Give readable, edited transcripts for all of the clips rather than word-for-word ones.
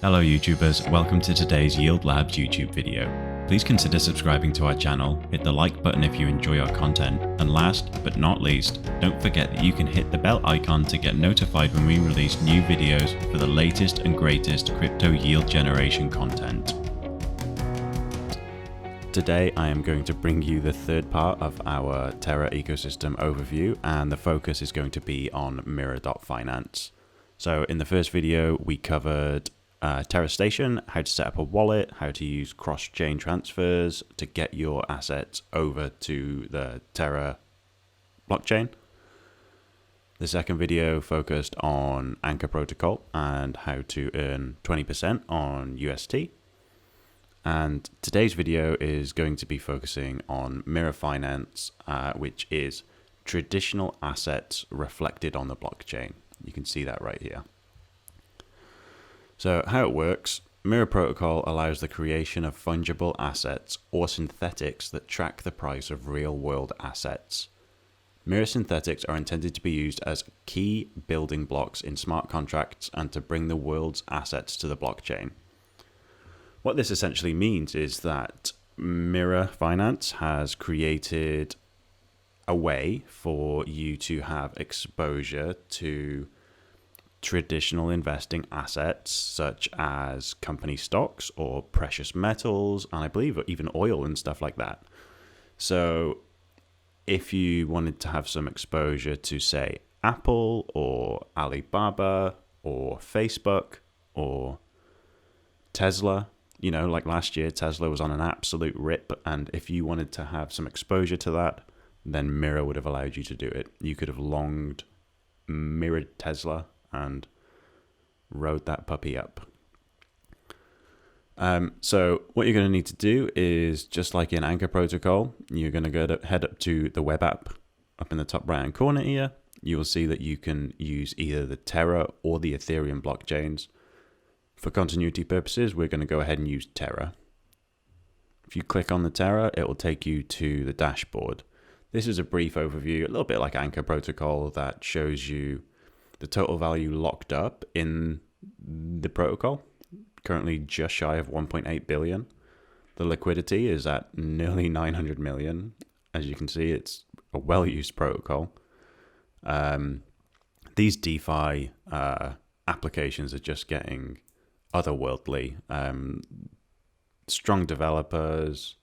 Hello YouTubers, welcome to today's Yield Labs YouTube video. Please consider subscribing to our channel, hit the like button if you enjoy our content, and last but not least, don't forget that you can hit the bell icon to get notified when we release new videos for the latest and greatest crypto yield generation content. Today I am going to bring you the third part of our Terra ecosystem overview, and the focus is going to be on Mirror.finance. So in the first video we covered Terra Station, how to set up a wallet, how to use cross-chain transfers to get your assets over to the Terra blockchain. The second video focused on Anchor Protocol and how to earn 20% on UST. And today's video is going to be focusing on Mirror Finance, which is traditional assets reflected on the blockchain. You can see that right here. So how it works, Mirror Protocol allows the creation of fungible assets or synthetics that track the price of real-world assets. Mirror synthetics are intended to be used as key building blocks in smart contracts and to bring the world's assets to the blockchain. What this essentially means is that Mirror Finance has created a way for you to have exposure to traditional investing assets such as company stocks or precious metals, and I believe even oil and stuff like that. So if you wanted to have some exposure to, say, Apple or Alibaba or Facebook or Tesla, you know, like last year Tesla was on an absolute rip, and if you wanted to have some exposure to that, then Mirror would have allowed you to do it. You could have longed mirrored Tesla and rode that puppy up. So what you're going to need to do is, just like in Anchor Protocol, you're going to head up to the web app up in the top right hand corner here. You will see that you can use either the Terra or the Ethereum blockchains. For continuity purposes, we're going to go ahead and use Terra. If you click on the Terra, it will take you to the dashboard. This is a brief overview, a little bit like Anchor Protocol, that shows you the total value locked up in the protocol, currently just shy of 1.8 billion. The liquidity is at nearly 900 million. As you can see, it's a well-used protocol. These DeFi applications are just getting otherworldly. Strong developers,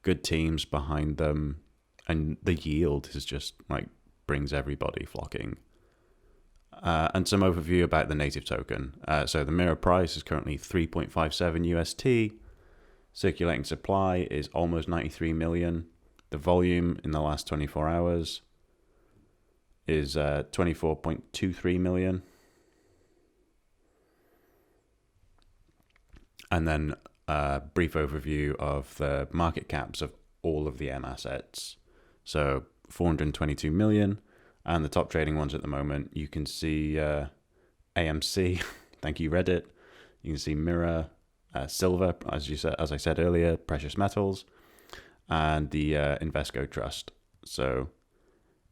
good teams behind them, and the yield is just like brings everybody flocking. And some overview about the native token. So the Mirror price is currently 3.57 UST. Circulating supply is almost 93 million. The volume in the last 24 hours is 24.23 million. And then a brief overview of the market caps of all of the M assets. So 422 million. And the top trading ones at the moment, you can see AMC, thank you Reddit. You can see Mirror, Silver, as I said earlier, precious metals, and the Invesco Trust. So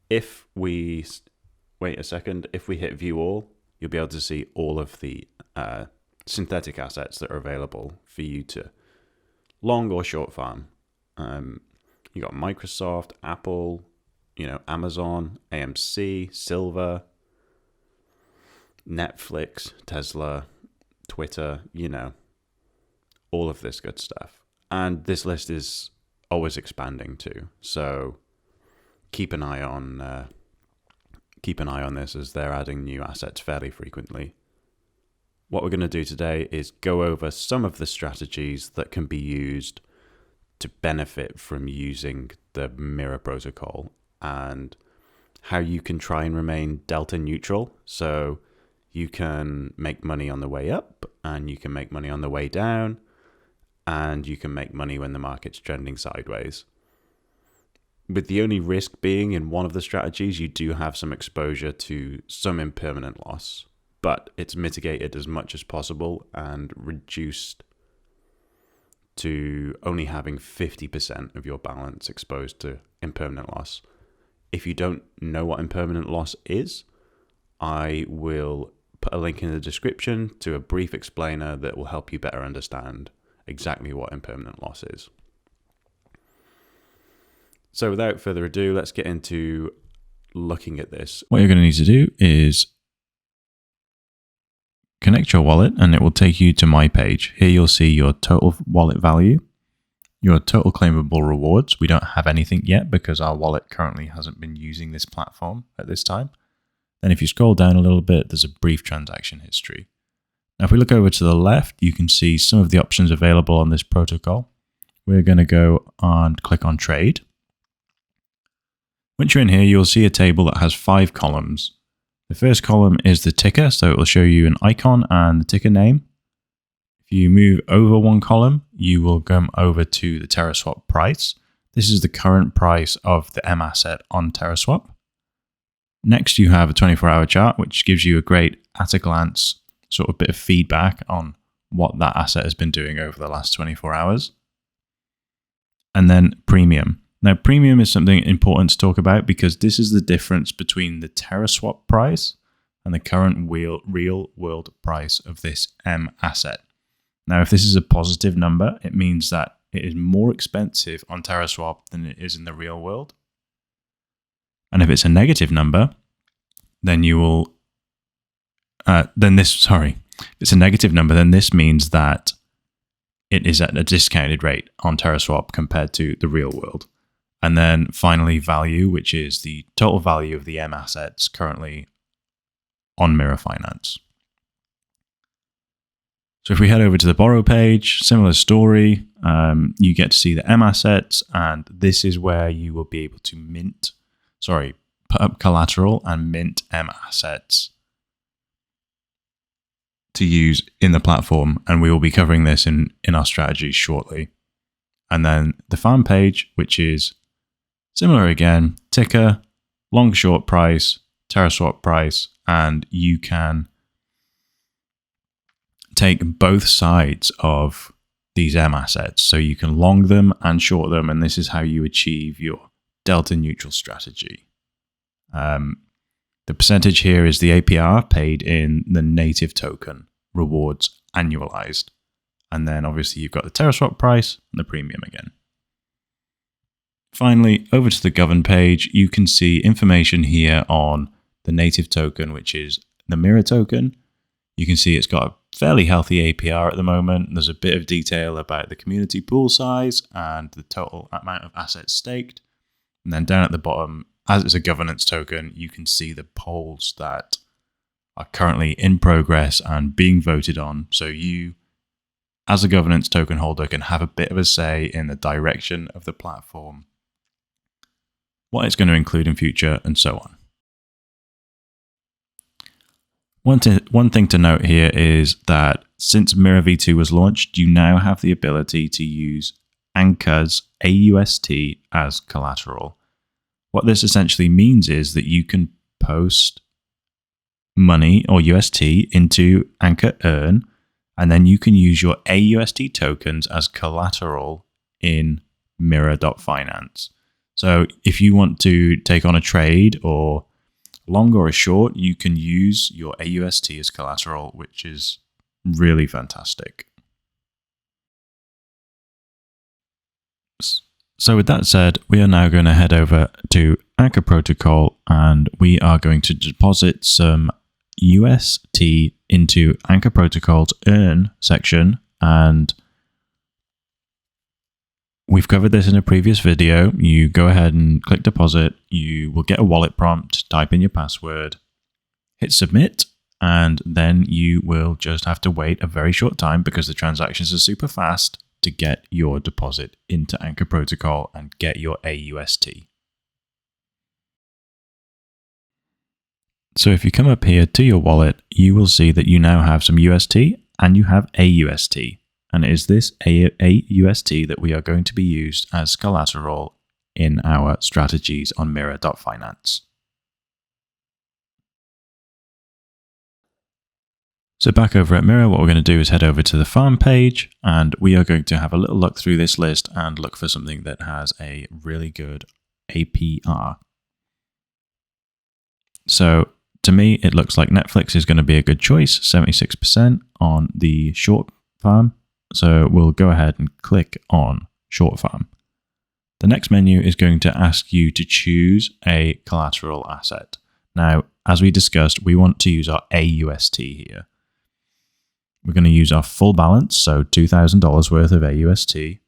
if we wait a second, if we hit View All, you'll be able to see all of the synthetic assets that are available for you to long or short farm. You got Microsoft, Apple, Amazon, AMC, Silver, Netflix, Tesla, Twitter, all of this good stuff. And this list is always expanding too. So keep an eye on this, as they're adding new assets fairly frequently. What we're going to do today is go over some of the strategies that can be used to benefit from using the Mirror protocol, and how you can try and remain delta neutral. So you can make money on the way up, and you can make money on the way down, and you can make money when the market's trending sideways. With the only risk being in one of the strategies, you do have some exposure to some impermanent loss, but it's mitigated as much as possible and reduced to only having 50% of your balance exposed to impermanent loss. If you don't know what impermanent loss is, I will put a link in the description to a brief explainer that will help you better understand exactly what impermanent loss is. So without further ado, let's get into looking at this. What you're going to need to do is connect your wallet and it will take you to my page. Here you'll see your total wallet value, your total claimable rewards. We don't have anything yet because our wallet currently hasn't been using this platform at this time. Then if you scroll down a little bit, there's a brief transaction history. Now if we look over to the left, you can see some of the options available on this protocol. We're going to go and click on trade. Once you're in here, you'll see a table that has 5 columns. The first column is the ticker, so it will show you an icon and the ticker name. If you move over one column, you will come over to the TerraSwap price. This is the current price of the M asset on TerraSwap. Next, you have a 24-hour chart, which gives you a great at-a-glance sort of bit of feedback on what that asset has been doing over the last 24 hours. And then premium. Now, premium is something important to talk about because this is the difference between the TerraSwap price and the current real world price of this M asset. Now, if this is a positive number, it means that it is more expensive on TerraSwap than it is in the real world. And if it's a negative number, then you will, if it's a negative number, then this means that it is at a discounted rate on TerraSwap compared to the real world. And then finally, value, which is the total value of the M assets currently on Mirror Finance. So if we head over to the borrow page, similar story, you get to see the M assets, and this is where you will be able to put up collateral and mint M assets to use in the platform. And we will be covering this in our strategies shortly. And then the farm page, which is similar again, ticker, long short price, TerraSwap price, and you can take both sides of these M assets. So you can long them and short them, and this is how you achieve your delta neutral strategy. The percentage here is the APR paid in the native token rewards annualized. And then obviously you've got the TerraSwap price and the premium again. Finally, over to the govern page, you can see information here on the native token, which is the Mirror token. You can see it's got a fairly healthy APR at the moment. There's a bit of detail about the community pool size and the total amount of assets staked. And then down at the bottom, as it's a governance token, you can see the polls that are currently in progress and being voted on. So you, as a governance token holder, can have a bit of a say in the direction of the platform, what it's going to include in future, and so on. One thing to note here is that since Mirror V2 was launched, you now have the ability to use Anchor's AUST as collateral. What this essentially means is that you can post money or UST into Anchor Earn, and then you can use your AUST tokens as collateral in Mirror.finance. So if you want to take on a trade or long or a short, you can use your AUST as collateral, which is really fantastic. So with that said, we are now going to head over to Anchor Protocol and we are going to deposit some UST into Anchor Protocol's Earn section, and we've covered this in a previous video. You go ahead and click deposit, you will get a wallet prompt, type in your password, hit submit, and then you will just have to wait a very short time because the transactions are super fast to get your deposit into Anchor Protocol and get your AUST. So if you come up here to your wallet, you will see that you now have some UST and you have AUST. And it is this AUST that we are going to be used as collateral in our strategies on Mirror.finance. So back over at Mirror, what we're going to do is head over to the farm page, and we are going to have a little look through this list and look for something that has a really good APR. So to me, it looks like Netflix is going to be a good choice, 76% on the short farm. So we'll go ahead and click on short farm. The next menu is going to ask you to choose a collateral asset. Now, as we discussed, we want to use our AUST here. We're going to use our full balance, so $2,000 worth of AUST.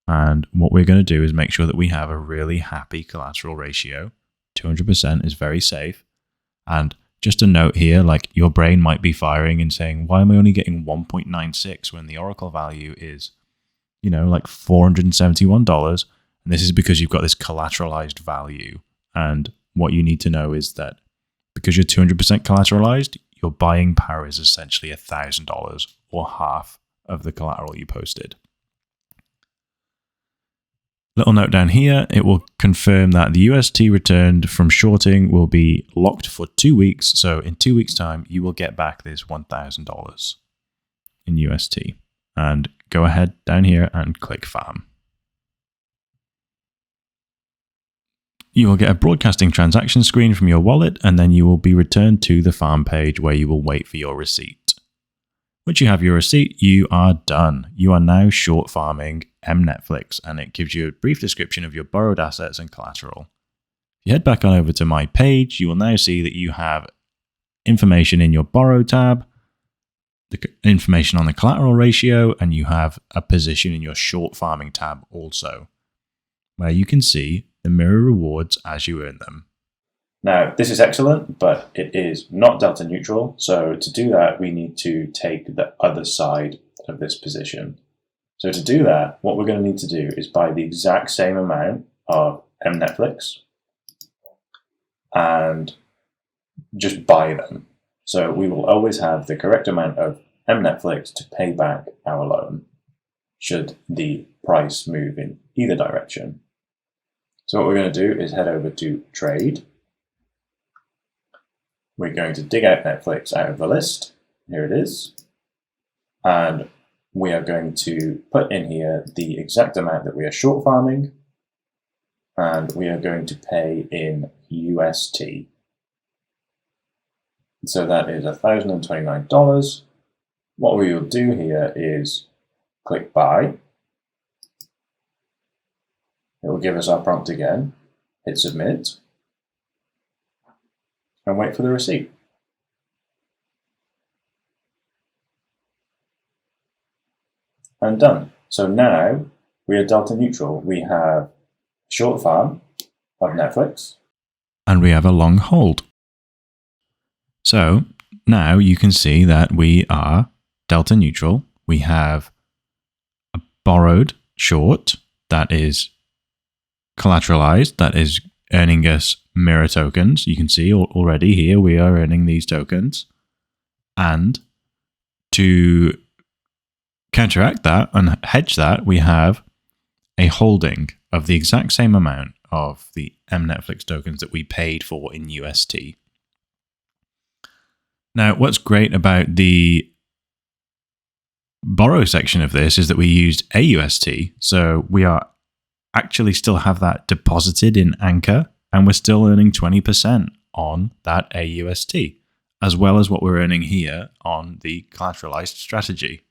And what we're going to do is make sure that we have a really happy collateral ratio. 200% is very safe. And just a note here, like your brain might be firing and saying, why am I only getting 1.96 when the Oracle value is, like $471? And this is because you've got this collateralized value. And what you need to know is that because you're 200% collateralized, your buying power is essentially $1,000 or half of the collateral you posted. Little note down here, it will confirm that the UST returned from shorting will be locked for 2 weeks. So in 2 weeks' time, you will get back this $1,000 in UST. And go ahead down here and click farm. You will get a broadcasting transaction screen from your wallet, and then you will be returned to the farm page where you will wait for your receipt. Once you have your receipt, you are done. You are now short farming Netflix, and it gives you a brief description of your borrowed assets and collateral. If you head back on over to my page, you will now see that you have information in your borrow tab, the information on the collateral ratio, and you have a position in your short farming tab also, where you can see the mirror rewards as you earn them. Now, this is excellent, but it is not delta neutral. So to do that, we need to take the other side of this position. So to do that, what we're going to need to do is buy the exact same amount of Netflix and just buy them. So we will always have the correct amount of Netflix to pay back our loan should the price move in either direction. So what we're going to do is head over to trade. We're going to dig out Netflix out of the list. Here it is. And we are going to put in here the exact amount that we are short farming. And we are going to pay in UST. So that is $1,029. What we will do here is click buy. It will give us our prompt again, hit submit, and wait for the receipt. And done. So now we are delta neutral. We have short farm of Netflix. And we have a long hold. So now you can see that we are delta neutral. We have a borrowed short that is collateralized, that is earning us mirror tokens. You can see already here we are earning these tokens. And to counteract that and hedge that, we have a holding of the exact same amount of the Netflix tokens that we paid for in UST. Now, what's great about the borrow section of this is that we used AUST, so we are actually still have that deposited in Anchor, and we're still earning 20% on that AUST, as well as what we're earning here on the collateralized strategy.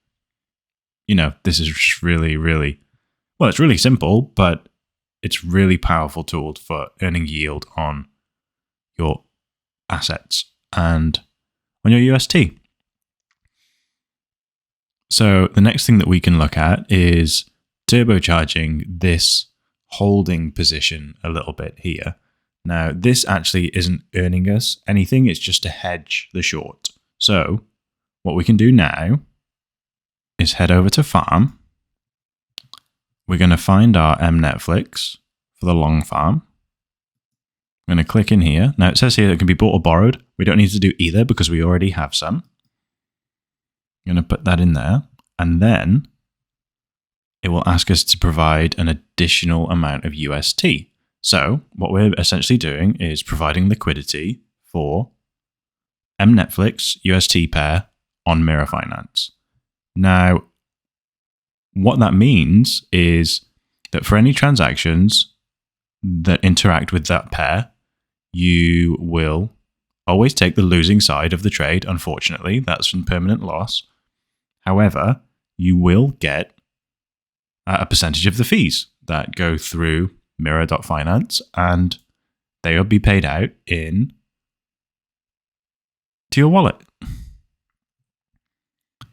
This is just really, really, well, it's really simple, but it's really powerful tool for earning yield on your assets and on your UST. So the next thing that we can look at is turbocharging this holding position a little bit here. Now, this actually isn't earning us anything. It's just to hedge the short. So what we can do now is head over to farm. We're going to find our Netflix for the long farm. I'm going to click in here. Now it says here that it can be bought or borrowed. We don't need to do either because we already have some. I'm going to put that in there. And then it will ask us to provide an additional amount of UST. So what we're essentially doing is providing liquidity for Netflix UST pair on Mirror Finance. Now, what that means is that for any transactions that interact with that pair, you will Always take the losing side of the trade, unfortunately. That's in permanent loss. However, you will get a percentage of the fees that go through Mirror.finance, and they will be paid out to your wallet.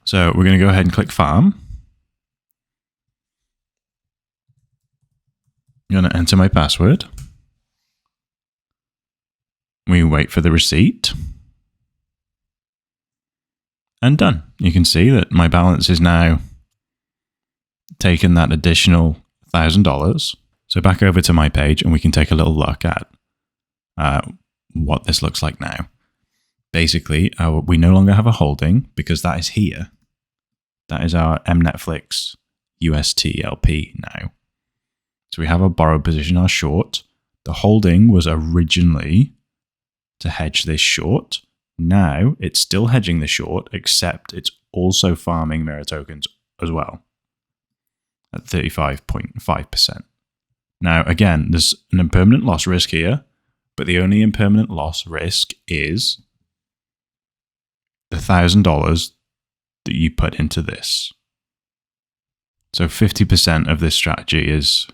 So we're going to go ahead and click Farm. I'm going to enter my password. We wait for the receipt. And done. You can see that my balance is now taken that additional $1,000. So back over to my page and we can take a little look at what this looks like now. Basically, we no longer have a holding because that is here. That is our Netflix UST LP now. So we have our borrowed position, our short. The holding was originally to hedge this short. Now it's still hedging the short, except it's also farming Mirror tokens as well at 35.5%. Now, again, there's an impermanent loss risk here, but the only impermanent loss risk is the $1,000 that you put into this. So 50% of this strategy is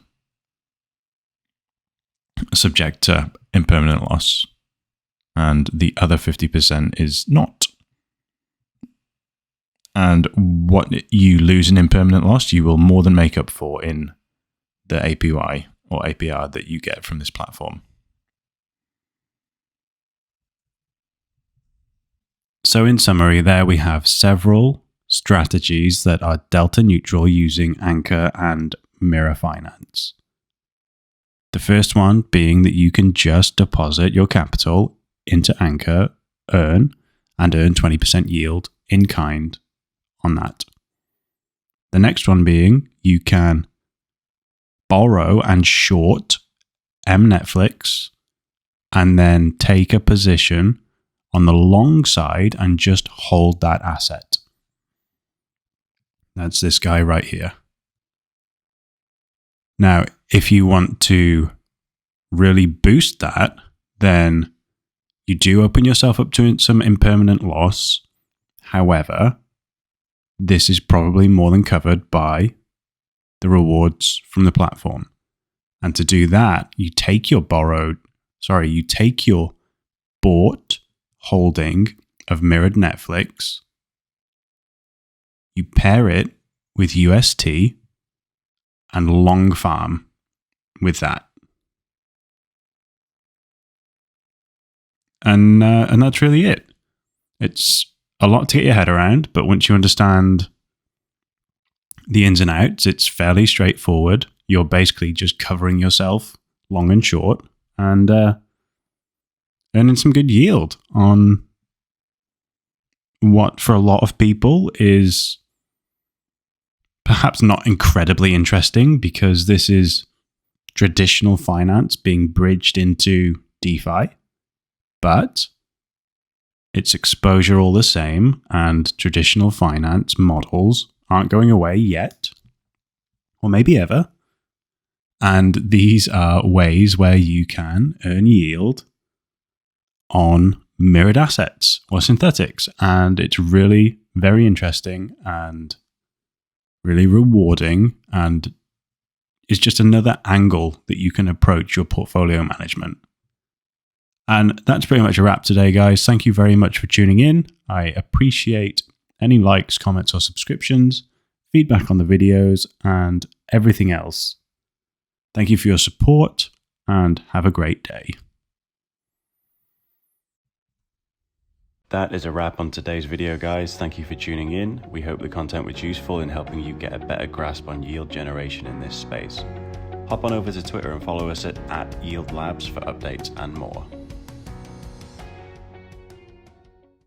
subject to impermanent loss, and the other 50% is not. And what you lose in impermanent loss, you will more than make up for in the APY or APR that you get from this platform. So in summary, there we have several strategies that are delta neutral using Anchor and Mirror Finance. The first one being that you can just deposit your capital into Anchor, earn 20% yield in kind on that. The next one being you can borrow and short Netflix and then take a position on the long side and just hold that asset. That's this guy right here. Now, if you want to really boost that, then you do open yourself up to some impermanent loss. However, this is probably more than covered by the rewards from the platform. And to do that, you take your bought holding of mirrored Netflix, you pair it with UST and long farm with that. And that's really it. It's a lot to get your head around, but once you understand the ins and outs, it's fairly straightforward. You're basically just covering yourself long and short and earning some good yield on what for a lot of people is perhaps not incredibly interesting, because this is traditional finance being bridged into DeFi, but it's exposure all the same, and traditional finance models aren't going away yet, or maybe ever. And these are ways where you can earn yield on mirrored assets or synthetics. And it's really very interesting and really rewarding, and is just another angle that you can approach your portfolio management. And that's pretty much a wrap today, guys. Thank you very much for tuning in. I appreciate any likes, comments, or subscriptions, feedback on the videos, and everything else. Thank you for your support, and have a great day. That is a wrap on today's video, guys. Thank you for tuning in. We hope the content was useful in helping you get a better grasp on yield generation in this space. Hop on over to Twitter and follow us at Yield Labs for updates and more.